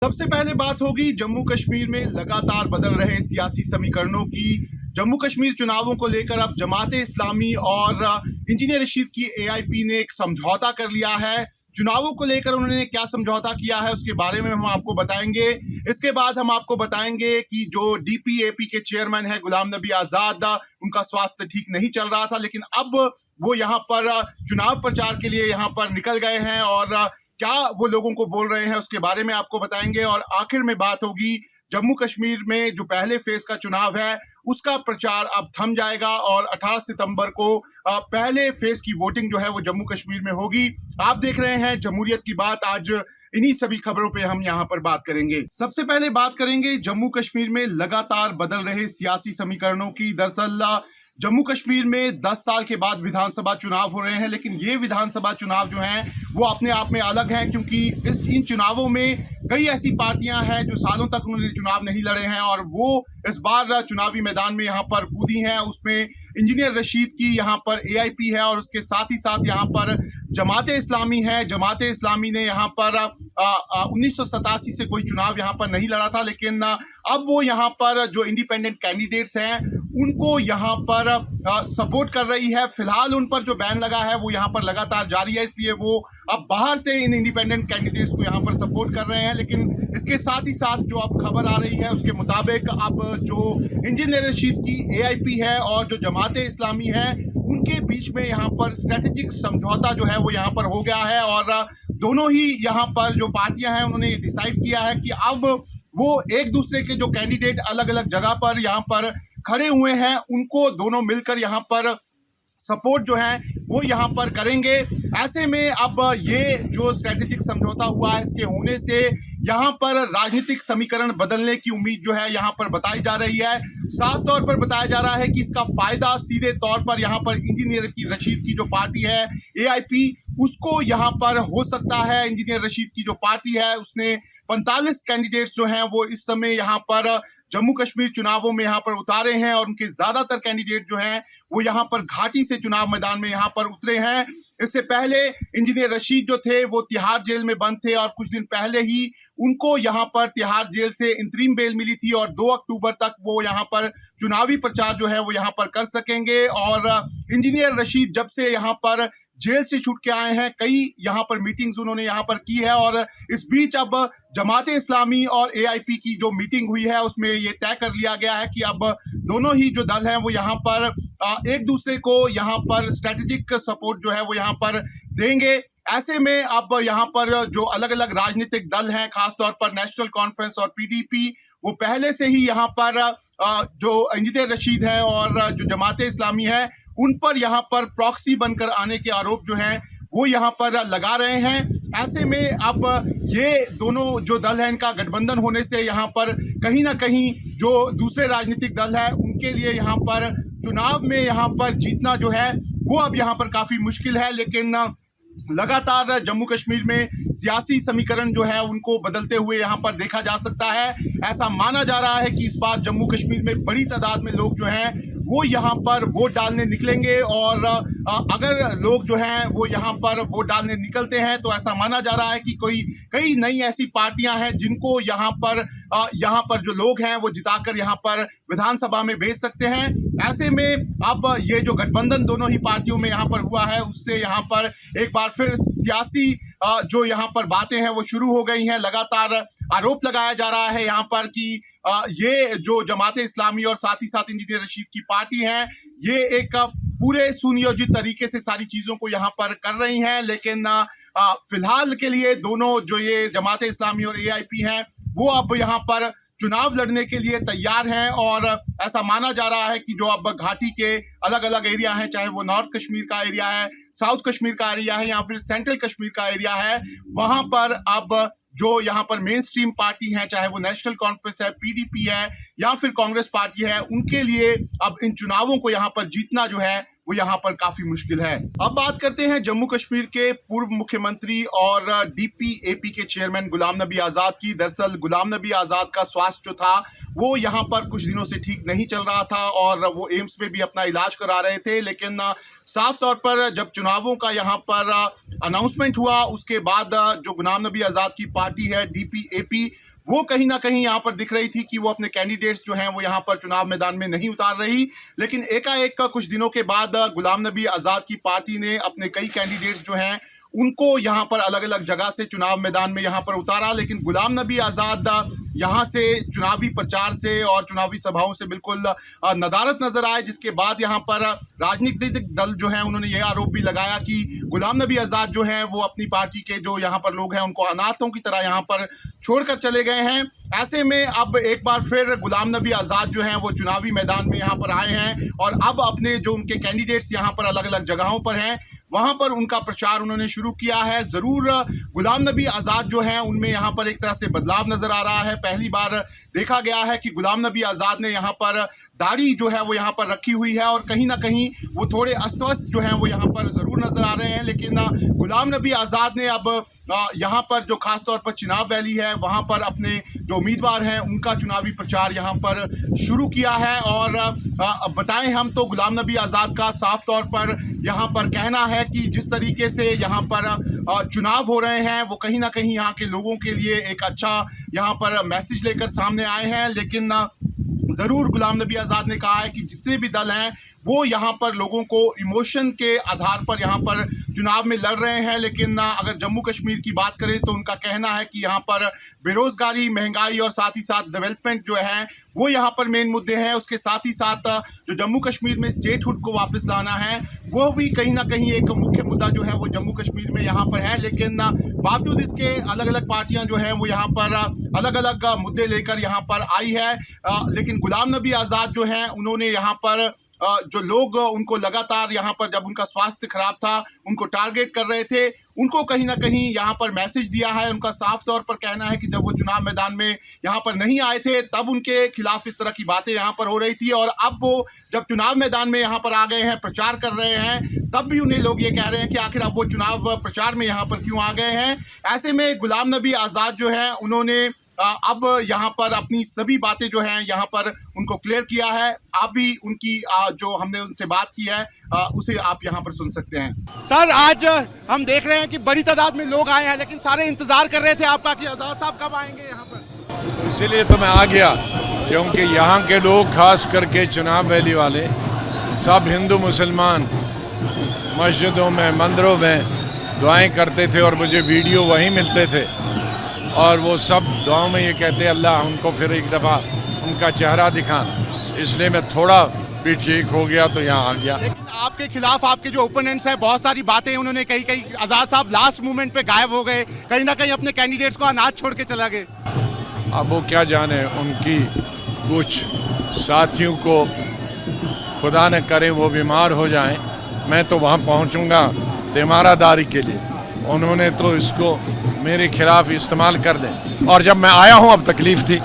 सबसे पहले बात होगी जम्मू कश्मीर में लगातार बदल रहे सियासी समीकरणों की। जम्मू कश्मीर चुनावों को लेकर अब जमाते इस्लामी और इंजीनियर रशीद की एआईपी ने एक समझौता कर लिया है। चुनावों को लेकर उन्होंने क्या समझौता किया है उसके बारे में हम आपको बताएंगे। इसके बाद हम आपको बताएंगे कि जो डीपीएपी के चेयरमैन है गुलाम नबी आजाद, उनका स्वास्थ्य ठीक नहीं चल रहा था, लेकिन अब वो यहाँ पर चुनाव प्रचार के लिए यहाँ पर निकल गए हैं और क्या वो लोगों को बोल रहे हैं उसके बारे में आपको बताएंगे। और आखिर में बात होगी जम्मू कश्मीर में जो पहले फेज का चुनाव है उसका प्रचार अब थम जाएगा और 18 सितंबर को पहले फेज की वोटिंग जो है वो जम्मू कश्मीर में होगी। आप देख रहे हैं जमहूरियत की बात। आज इन्हीं सभी खबरों पे हम यहाँ पर बात करेंगे। सबसे पहले बात करेंगे जम्मू कश्मीर में लगातार बदल रहे सियासी समीकरणों की। दरअसल जम्मू कश्मीर में 10 साल के बाद विधानसभा चुनाव हो रहे हैं, लेकिन ये विधानसभा चुनाव जो हैं वो अपने आप में अलग हैं, क्योंकि इन चुनावों में कई ऐसी पार्टियां हैं जो सालों तक उन्होंने चुनाव नहीं लड़े हैं और वो इस बार चुनावी मैदान में यहाँ पर कूदी हैं। उसमें इंजीनियर रशीद की यहाँ पर एआईपी है और उसके साथ ही साथ यहाँ पर जमाते इस्लामी है। जमाते इस्लामी ने यहाँ पर 1987 से कोई चुनाव यहाँ पर नहीं लड़ा था, लेकिन अब वो यहाँ पर जो इंडिपेंडेंट कैंडिडेट्स हैं उनको यहाँ पर सपोर्ट कर रही है। फिलहाल उन पर जो बैन लगा है वो यहाँ पर लगातार जारी है, इसलिए वो अब बाहर से इन इंडिपेंडेंट कैंडिडेट्स को यहाँ पर सपोर्ट कर रहे हैं। लेकिन इसके साथ ही साथ जो अब खबर आ रही है उसके मुताबिक अब जो इंजीनियर रशीद की एआईपी है और जो जमाते इस्लामी है उनके बीच में यहाँ पर स्ट्रेटेजिक समझौता जो है वो यहाँ पर हो गया है और दोनों ही यहाँ पर जो पार्टियां हैं उन्होंने डिसाइड किया है कि अब वो एक दूसरे के जो कैंडिडेट अलग अलग जगह पर यहाँ पर खड़े हुए हैं उनको दोनों मिलकर यहाँ पर सपोर्ट जो है वो यहाँ पर करेंगे। ऐसे में अब ये जो स्ट्रेटेजिक समझौता हुआ है इसके होने से यहाँ पर राजनीतिक समीकरण बदलने की उम्मीद जो है यहाँ पर बताई जा रही है। साफ तौर पर बताया जा रहा है कि इसका फायदा सीधे तौर पर यहाँ पर इंजीनियर की रशीद की जो पार्टी है एआईपी उसको यहाँ पर हो सकता है। इंजीनियर रशीद की जो पार्टी है उसने 45 कैंडिडेट्स जो हैं वो इस समय यहाँ पर जम्मू कश्मीर चुनावों में यहाँ पर उतारे हैं और उनके ज्यादातर कैंडिडेट जो हैं वो यहाँ पर घाटी से चुनाव मैदान में यहाँ पर उतरे हैं। इससे पहले इंजीनियर रशीद जो थे वो तिहाड़ जेल में बंद थे और कुछ दिन पहले ही उनको यहाँ पर तिहाड़ जेल से इंतरिम बेल मिली थी और 2 अक्टूबर तक वो यहाँ पर चुनावी प्रचार जो है वो यहाँ पर कर सकेंगे। और इंजीनियर रशीद जब से यहाँ पर जेल से छूट के आए हैं कई यहाँ पर मीटिंग्स उन्होंने यहाँ पर की है और इस बीच अब जमाते इस्लामी और एआईपी की जो मीटिंग हुई है उसमें ये तय कर लिया गया है कि अब दोनों ही जो दल हैं वो यहाँ पर एक दूसरे को यहाँ पर स्ट्रेटेजिक सपोर्ट जो है वो यहाँ पर देंगे। ऐसे में अब यहाँ पर जो अलग अलग राजनीतिक दल हैं खासतौर पर नेशनल कॉन्फ्रेंस और पीडीपी वो पहले से ही यहाँ पर जो इंजीनियर रशीद है और जो जमाते इस्लामी है उन पर यहाँ पर प्रॉक्सी बनकर आने के आरोप जो हैं वो यहाँ पर लगा रहे हैं। ऐसे में अब ये दोनों जो दल हैं इनका गठबंधन होने से यहाँ पर कहीं ना कहीं जो दूसरे राजनीतिक दल है उनके लिए यहाँ पर चुनाव में यहाँ पर जीतना जो है वो अब यहाँ पर काफी मुश्किल है। लेकिन लगातार जम्मू कश्मीर में सियासी समीकरण जो है उनको बदलते हुए यहाँ पर देखा जा सकता है। ऐसा माना जा रहा है कि इस बार जम्मू कश्मीर में बड़ी तादाद में लोग जो हैं वो यहाँ पर वोट डालने निकलेंगे और अगर लोग जो हैं वो यहाँ पर वोट डालने निकलते हैं तो ऐसा माना जा रहा है कि कई नई ऐसी पार्टियां हैं जिनको यहाँ पर जो लोग हैं वो जिताकर यहाँ पर विधानसभा में भेज सकते हैं। ऐसे में अब ये जो गठबंधन दोनों ही पार्टियों में यहाँ पर हुआ है उससे यहाँ पर एक बार फिर सियासी जो यहाँ पर बातें हैं वो शुरू हो गई हैं। लगातार आरोप लगाया जा रहा है यहाँ पर कि ये जो जमाते इस्लामी और साथ ही साथ इंजीनियर रशीद की पार्टी है ये एक पूरे सुनियोजित तरीके से सारी चीजों को यहाँ पर कर रही हैं। लेकिन फिलहाल के लिए दोनों जो ये जमाते इस्लामी और एआईपी हैं वो अब यहाँ पर चुनाव लड़ने के लिए तैयार हैं और ऐसा माना जा रहा है कि जो अब घाटी के अलग अलग एरिया हैं, चाहे वो नॉर्थ कश्मीर का एरिया है, साउथ कश्मीर का एरिया है या फिर सेंट्रल कश्मीर का एरिया है, वहां पर अब जो यहाँ पर मेन स्ट्रीम पार्टी है, चाहे वो नेशनल कॉन्फ्रेंस है, पीडीपी है या फिर कांग्रेस पार्टी है, उनके लिए अब इन चुनावों को यहाँ पर जीतना जो है वो यहाँ पर काफी मुश्किल है। अब बात करते हैं जम्मू कश्मीर के पूर्व मुख्यमंत्री और डीपीएपी के चेयरमैन गुलाम नबी आजाद की। दरअसल गुलाम नबी आजाद का स्वास्थ्य जो था वो यहाँ पर कुछ दिनों से ठीक नहीं चल रहा था और वो एम्स में भी अपना इलाज करा रहे थे। लेकिन साफ तौर पर जब चुनावों का यहाँ पर अनाउंसमेंट हुआ उसके बाद जो गुलाम नबी आजाद की पार्टी है डीपीएपी वो कहीं ना कहीं यहाँ पर दिख रही थी कि वो अपने कैंडिडेट्स जो हैं वो यहाँ पर चुनाव मैदान में नहीं उतार रही। लेकिन एकाएक कुछ दिनों के बाद गुलाम नबी आज़ाद की पार्टी ने अपने कई कैंडिडेट्स जो हैं उनको यहाँ पर अलग अलग जगह से चुनाव मैदान में यहाँ पर उतारा। लेकिन गुलाम नबी आज़ाद यहाँ से चुनावी प्रचार से और चुनावी सभाओं से बिल्कुल नदारत नजर आए, जिसके बाद यहाँ पर राजनीतिक दल जो है उन्होंने ये आरोप भी लगाया कि गुलाम नबी आज़ाद जो है वो अपनी पार्टी के जो यहाँ पर लोग हैं उनको अनाथों की तरह यहाँ पर छोड़कर चले गए हैं। ऐसे में अब एक बार फिर गुलाम नबी आज़ाद जो हैं वो चुनावी मैदान में यहाँ पर आए हैं और अब अपने जो उनके कैंडिडेट्स यहाँ पर अलग अलग जगहों पर हैं वहां पर उनका प्रचार उन्होंने शुरू किया है। जरूर गुलाम नबी आज़ाद जो हैं उनमें यहाँ पर एक तरह से बदलाव नजर आ रहा है। पहली बार देखा गया है कि गुलाम नबी आज़ाद ने यहाँ पर दाढ़ी जो है वो यहाँ पर रखी हुई है और कहीं ना कहीं वो थोड़े अस्त व्यस्त जो हैं वो यहाँ पर ज़रूर नजर आ रहे हैं। लेकिन गुलाम नबी आज़ाद ने अब यहाँ पर जो खास तौर पर चिनाब वैली है वहाँ पर अपने जो उम्मीदवार हैं उनका चुनावी प्रचार यहाँ पर शुरू किया है। और बताएं हम तो गुलाम नबी आज़ाद का साफ तौर पर यहाँ पर कहना है कि जिस तरीके से यहाँ पर चुनाव हो रहे हैं वो कहीं ना कहीं यहाँ के लोगों के लिए एक अच्छा यहाँ पर मैसेज लेकर सामने आए हैं। लेकिन ज़रूर गुलाम नबी आज़ाद ने कहा है कि जितने भी दल हैं वो यहाँ पर लोगों को इमोशन के आधार पर यहाँ पर चुनाव में लड़ रहे हैं। लेकिन अगर जम्मू कश्मीर की बात करें तो उनका कहना है कि यहाँ पर बेरोज़गारी, महंगाई और साथ ही साथ डेवलपमेंट जो है वो यहाँ पर मेन मुद्दे हैं। उसके साथ ही साथ जो जम्मू कश्मीर में स्टेटहुड को वापस लाना है वो भी कहीं ना कहीं एक मुख्य मुद्दा जो है वो जम्मू कश्मीर में यहाँ पर है। लेकिन बावजूद इसके अलग अलग पार्टियाँ जो हैं वो यहाँ पर अलग अलग मुद्दे लेकर यहाँ पर आई है। लेकिन गुलाम नबी आज़ाद जो हैं उन्होंने यहाँ पर जो लोग उनको लगातार यहाँ पर जब उनका स्वास्थ्य खराब था उनको टारगेट कर रहे थे उनको कहीं ना कहीं यहाँ पर मैसेज दिया है। उनका साफ तौर पर कहना है कि जब वो चुनाव मैदान में यहाँ पर नहीं आए थे तब उनके खिलाफ इस तरह की बातें यहाँ पर हो रही थी और अब वो जब चुनाव मैदान में यहाँ पर आ गए हैं, प्रचार कर रहे हैं, तब भी उन्हें लोग ये कह रहे हैं कि आखिर अब वो चुनाव प्रचार में यहाँ पर क्यों आ गए हैं। ऐसे में गुलाम नबी आज़ाद जो है उन्होंने अब यहाँ पर अपनी सभी बातें जो हैं यहाँ पर उनको क्लियर किया है। आप भी उनकी जो हमने उनसे बात की है उसे आप यहाँ पर सुन सकते हैं। सर, आज हम देख रहे हैं कि बड़ी तादाद में लोग आए हैं, लेकिन सारे इंतजार कर रहे थे आपका कि आज़ाद साहब कब आएंगे यहाँ पर। इसीलिए तो मैं आ गया क्योंकि यहाँ के लोग खास करके चुनाव वैली वाले सब हिंदू मुसलमान मस्जिदों में, मंदिरों में दुआएं करते थे और मुझे वीडियो वहीं मिलते थे और वो सब दुआओं में ये कहते अल्लाह उनको फिर एक दफ़ा उनका चेहरा दिखा। इसलिए मैं थोड़ा भी ठीक हो गया तो यहाँ आ गया। लेकिन आपके खिलाफ आपके जो ओपोनेंट्स हैं बहुत सारी बातें उन्होंने कही आज़ाद साहब लास्ट मोमेंट पे गायब हो गए, कहीं ना कहीं अपने कैंडिडेट्स को अनाथ छोड़ के चला गए। अब वो क्या जाने, उनकी कुछ साथियों को खुदा न करे वो बीमार हो जाएं, मैं तो वहाँ पहुँचूँगा तीमारदारी के लिए। उन्होंने तो इसको मेरे खिलाफ इस्तेमाल कर दें और जब मैं आया हूँ अब तकलीफ़ थी,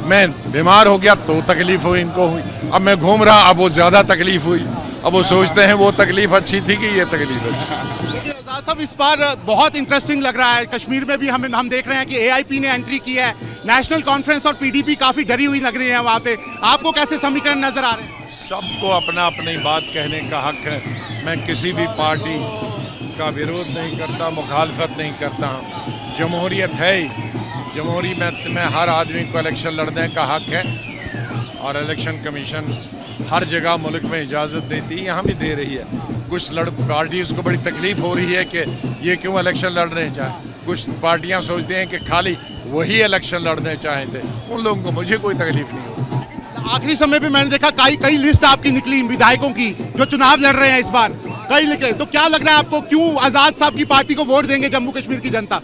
मैं बीमार हो गया तो तकलीफ़ हुई, इनको हुई, अब मैं घूम रहा अब वो ज़्यादा तकलीफ़ हुई। अब वो सोचते हैं वो तकलीफ़ अच्छी थी कि ये तकलीफ़ अच्छी। लेकिन आज़ाद साहब इस बार बहुत इंटरेस्टिंग लग रहा है, कश्मीर में भी हम देख रहे हैं कि AIP ने एंट्री की है, नेशनल कॉन्फ्रेंस और PDP काफ़ी डरी हुई लग रही है वहाँ पे। आपको कैसे समीकरण नज़र आ रहे हैं? सबको अपना अपनी बात कहने का हक है। मैं किसी भी पार्टी का विरोध नहीं करता, मुखालफत नहीं करता हूँ। जमहूरियत है ही, जमहूरी में हर आदमी को इलेक्शन लड़ने का हक है और इलेक्शन कमीशन हर जगह मुल्क में इजाज़त देती है, यहाँ भी दे रही है। कुछ पार्टीज़ को बड़ी तकलीफ़ हो रही है कि ये क्यों इलेक्शन लड़ रहे चाहे। कुछ पार्टियाँ सोचती हैं कि खाली वही इलेक्शन लड़ने चाहे थे, उन लोगों को मुझे कोई तकलीफ़ नहीं हो। आखिरी समय पे मैंने देखा कई लिस्ट आपकी निकली विधायकों की जो चुनाव लड़ रहे हैं इस बार, कई निकले, तो क्या लग रहा है आपको, क्यों आज़ाद साहब की पार्टी को वोट देंगे जम्मू कश्मीर की जनता?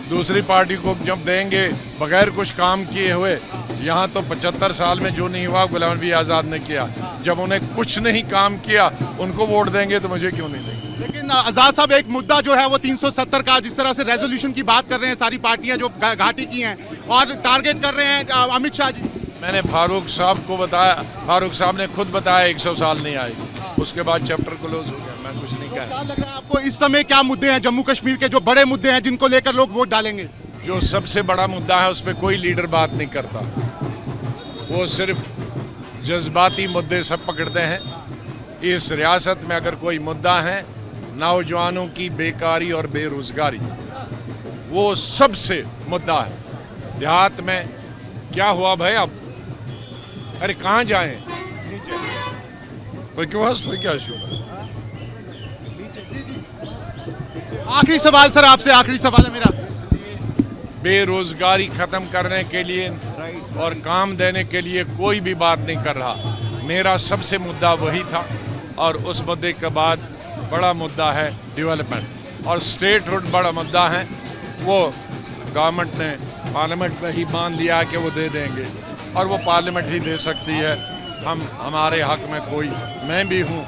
दूसरी पार्टी को जब देंगे बगैर कुछ काम किए हुए, यहाँ तो 75 साल में जो नहीं हुआ गुलाम नबी आज़ाद ने किया, जब उन्हें कुछ नहीं काम किया उनको वोट देंगे तो मुझे क्यों नहीं देंगे। लेकिन आज़ाद साहब एक मुद्दा जो है वो 370 का जिस तरह से रेजोल्यूशन की बात कर रहे हैं सारी पार्टियां जो घाटी की हैं और टारगेट कर रहे हैं अमित शाह जी। मैंने फारूक साहब को बताया, फारूक साहब ने खुद बताया 100 साल नहीं आएगी, उसके बाद चैप्टर क्लोज हो गया, मैं कुछ नहीं कहा। क्या लग रहा है आपको इस समय क्या मुद्दे हैं जम्मू कश्मीर के जो बड़े मुद्दे हैं जिनको लेकर लोग वोट डालेंगे? जो सबसे बड़ा मुद्दा है उस पर कोई लीडर बात नहीं करता, वो सिर्फ जज्बाती मुद्दे सब पकड़ते हैं। इस रियासत में अगर कोई मुद्दा है नौजवानों की बेकारी और बेरोजगारी, वो सबसे मुद्दा है। देहात में क्या हुआ भाई अब? अरे कहाँ जाएं? तो क्यों हंस क्या शो? आखिरी सवाल सर आपसे, आखिरी सवाल है मेरा। बेरोजगारी खत्म करने के लिए और काम देने के लिए कोई भी बात नहीं कर रहा। मेरा सबसे मुद्दा वही था, और उस मुद्दे के बाद बड़ा मुद्दा है डेवलपमेंट, और स्टेटहुड बड़ा मुद्दा है। वो गवर्नमेंट ने पार्लियामेंट में ही मान लिया कि वो दे देंगे, और वो पार्लियामेंट ही दे सकती है। हमारे हक में कोई, मैं भी हूँ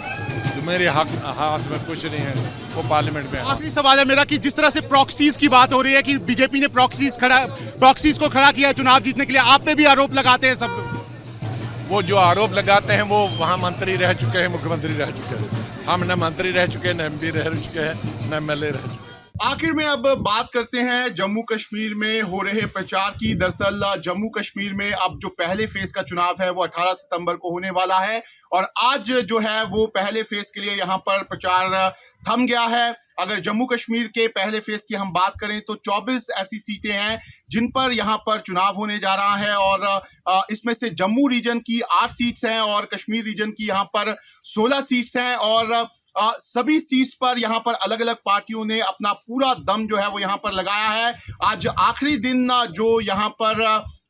तो मेरे हाथ में कुछ नहीं है, वो पार्लियामेंट में। आखिरी सवाल है मेरा कि जिस तरह से प्रॉक्सीज की बात हो रही है कि बीजेपी ने प्रॉक्सीज को खड़ा किया चुनाव जीतने के लिए, आप पे भी आरोप लगाते हैं सब लोग। वो जो आरोप लगाते हैं वो वहाँ मंत्री रह चुके हैं, मुख्यमंत्री रह चुके हैं। हम न मंत्री रह चुके हैं, न एमपी रह चुके हैं, न एमएलए रह चुके हैं। आखिर में अब बात करते हैं जम्मू कश्मीर में हो रहे प्रचार की। दरअसल जम्मू कश्मीर में अब जो पहले फेज का चुनाव है वो 18 सितंबर को होने वाला है, और आज जो है वो पहले फेज के लिए यहाँ पर प्रचार थम गया है। अगर जम्मू कश्मीर के पहले फेज की हम बात करें तो 24 ऐसी सीटें हैं जिन पर यहाँ पर चुनाव होने जा रहा है, और इसमें से जम्मू रीजन की 8 सीट्स हैं और कश्मीर रीजन की यहाँ पर 16 सीट्स हैं, और सभी सीट्स पर यहाँ पर अलग अलग पार्टियों ने अपना पूरा दम जो है वो यहाँ पर लगाया है। आज आखिरी दिन जो यहाँ पर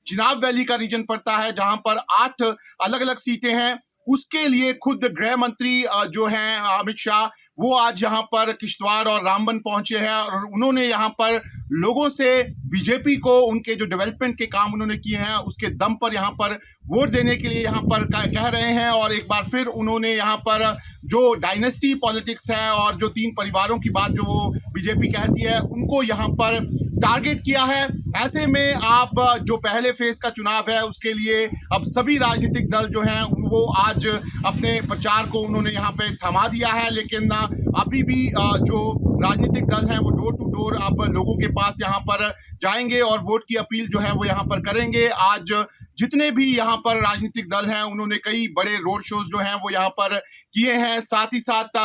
चिनाब वैली का रीजन पड़ता है, जहाँ पर 8 अलग अलग सीटें हैं, उसके लिए खुद गृह मंत्री जो हैं अमित शाह, वो आज यहाँ पर किश्तवाड़ और रामबन पहुंचे हैं, और उन्होंने यहाँ पर लोगों से बीजेपी को उनके जो डेवलपमेंट के काम उन्होंने किए हैं उसके दम पर यहाँ पर वोट देने के लिए यहाँ पर कह रहे हैं। और एक बार फिर उन्होंने यहाँ पर जो डायनेस्टी पॉलिटिक्स है और जो 3 परिवारों की बात जो वो बीजेपी कहती है, उनको यहाँ पर टारगेट किया है। ऐसे में आप जो पहले फेज का चुनाव है उसके लिए अब सभी राजनीतिक दल जो हैं वो आज अपने प्रचार को उन्होंने यहाँ पे थमा दिया है, लेकिन अभी भी जो राजनीतिक दल हैं वो डोर टू डोर अब लोगों के पास यहाँ पर जाएंगे और वोट की अपील जो है वो यहाँ पर करेंगे। आज जितने भी यहाँ पर राजनीतिक दल हैं उन्होंने कई बड़े रोड शोज जो हैं वो यहाँ पर किए हैं। साथ ही साथ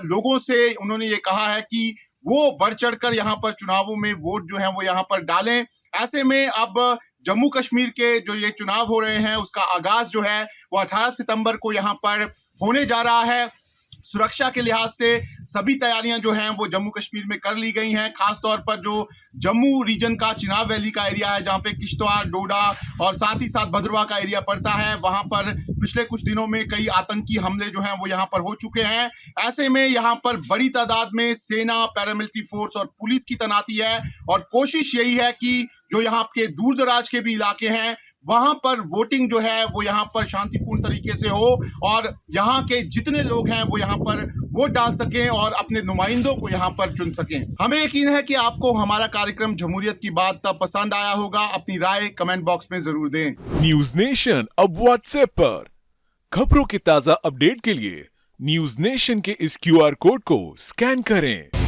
लोगों से उन्होंने ये कहा है कि वो बढ़ चढ़कर यहाँ पर चुनावों में वोट जो है वो यहाँ पर डालें। ऐसे में अब जम्मू कश्मीर के जो ये चुनाव हो रहे हैं उसका आगाज जो है वो 18 सितंबर को यहाँ पर होने जा रहा है। सुरक्षा के लिहाज से सभी तैयारियां जो हैं वो जम्मू कश्मीर में कर ली गई हैं। खास तौर पर जो जम्मू रीजन का चिनाब वैली का एरिया है, जहां पे किश्तवाड़, डोडा और साथ ही साथ भद्रवाह का एरिया पड़ता है, वहां पर पिछले कुछ दिनों में कई आतंकी हमले जो हैं वो यहाँ पर हो चुके हैं। ऐसे में यहाँ पर बड़ी तादाद में सेना, पैरामिलिट्री फोर्स और पुलिस की तैनाती है, और कोशिश यही है कि जो यहाँ के दूर दराज के भी इलाके हैं वहां पर वोटिंग जो है वो यहाँ पर शांतिपूर्ण तरीके से हो, और यहाँ के जितने लोग हैं वो यहाँ पर वोट डाल सकें और अपने नुमाइंदों को यहाँ पर चुन सकें। हमें यकीन है कि आपको हमारा कार्यक्रम जमहूरियत की बात पसंद आया होगा। अपनी राय कमेंट बॉक्स में जरूर दें। न्यूज नेशन अब व्हाट्सएप पर खबरों के ताजा अपडेट के लिए न्यूज नेशन के इस QR कोड को स्कैन करें।